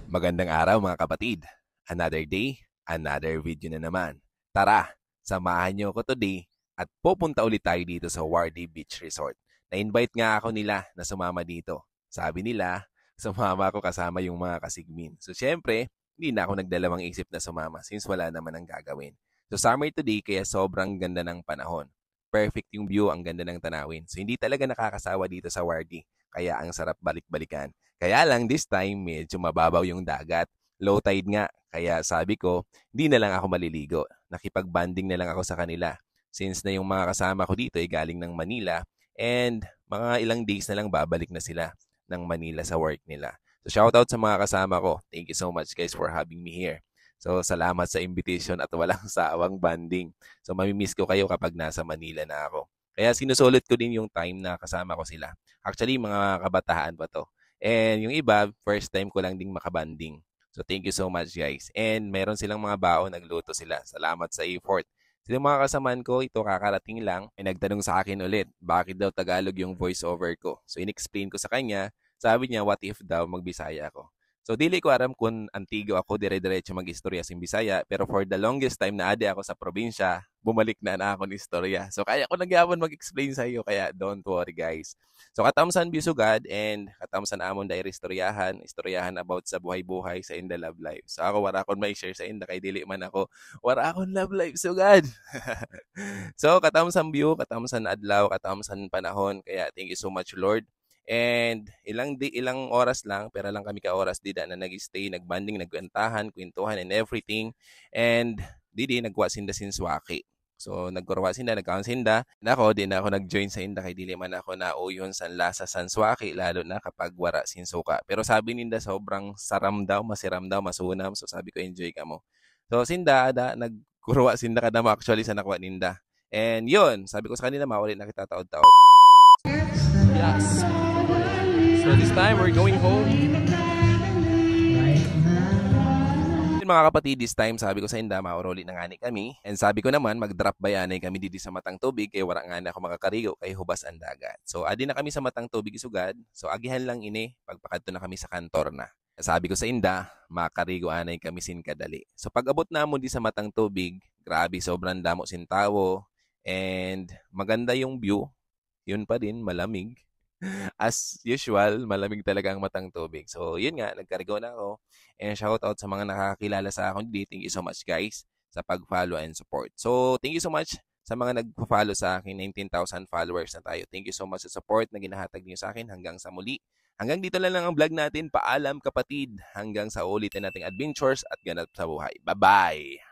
Magandang araw mga kapatid. Another day, another video na naman. Tara, samahan niyo ako today at pupunta ulit tayo dito sa Wardy Beach Resort. Na-invite nga ako nila na sumama dito. Sabi nila, sumama ako kasama yung mga kasigmin. So syempre, hindi na ako nagdalawang isip na sumama since wala naman ang gagawin. So summer today kaya sobrang ganda ng panahon. Perfect yung view, ang ganda ng tanawin. So hindi talaga nakakasawa dito sa Wardy. Kaya ang sarap balik-balikan. Kaya lang this time medyo mababaw yung dagat. Low tide nga. Kaya sabi ko, hindi na lang ako maliligo. Nakipag-banding na lang ako sa kanila. Since na yung mga kasama ko dito ay galing ng Manila and mga ilang days na lang babalik na sila ng Manila sa work nila. So shoutout sa mga kasama ko. Thank you so much guys for having me here. So salamat sa invitation at walang sawang banding. So mamimiss ko kayo kapag nasa Manila na ako. Kaya sinusulit ko din yung time na kasama ko sila. Actually, mga kabataan pa to. And yung iba, first time ko lang ding makabanding. So thank you so much guys. And meron silang mga baon, nagluto sila. Salamat sa effort. Silang mga kasamaan ko, ito kakarating lang, ay nagtanong sa akin ulit, bakit daw Tagalog yung voiceover ko. So in-explain ko sa kanya, sabi niya, what if daw magbisaya ako. So dili ko aram kung antigo ako dire-diretso mag-istorya sa Bisaya, pero for the longest time na ade ako sa probinsya, bumalik na ako ng istorya. So kaya ko nagyapon mag-explain sa iyo, kaya don't worry guys. So katamsan bisugad and katamsan amon dahil istoryahan about sa buhay-buhay sa inda love life. So ako wala akong may share sa inda kay dili man ako wala akong love life sugad. So katamsan view, katamsan adlaw, katamsan panahon, kaya thank you so much Lord. And ilang oras lang, pero lang kami ka-oras dida na nag-stay, nagbanding, nagkwentuhan, kwentuhan and everything. And didi nagwa sinda sinswaki. So nagkurwa sinda, nagkaon sinda. Nako, di na ako nag-join sa inda kay dili man ako nauyon sa lasa sanswaki lalo na kapag wara sinsuka. Pero sabi ninda sobrang saram daw, masiram daw, masunam. So sabi ko enjoy ka mo. So sinda nagkurwa sinda kada mo actually sa nakwa ninda. And yun, sabi ko sa kanila maulit na kita taod-taod. Yes. So this time we're going home. Mga kapatid, this time sabi ko sa inda, mauroli na ngani kami. And sabi ko naman, mag-drop bayanay kami dito sa Matang Tubig kay wala nga na ako makakarigo kay hubas ang dagat. So adi na kami sa Matang Tubig isugad. So agihan lang ini, pagpakadto na kami sa kantor na. Sabi ko sa inda, makakarigo anay kami sin kadali. So pag abot na mo di sa Matang Tubig, grabe sobrang damo sin tawo and maganda yung view. Yun pa din, malamig. As usual, malamig talaga ang Matang Tubig. So, yun nga, nagkarigo na ako. And shoutout sa mga nakakakilala sa akin dito. Thank you so much guys sa pag-follow and support. So, thank you so much sa mga nag-follow sa akin. 19,000 followers na tayo. Thank you so much sa support na ginahatag niyo sa akin hanggang sa muli. Hanggang dito lang ang vlog natin. Paalam kapatid. Hanggang sa ulitin nating adventures at ganap sa buhay. Bye-bye!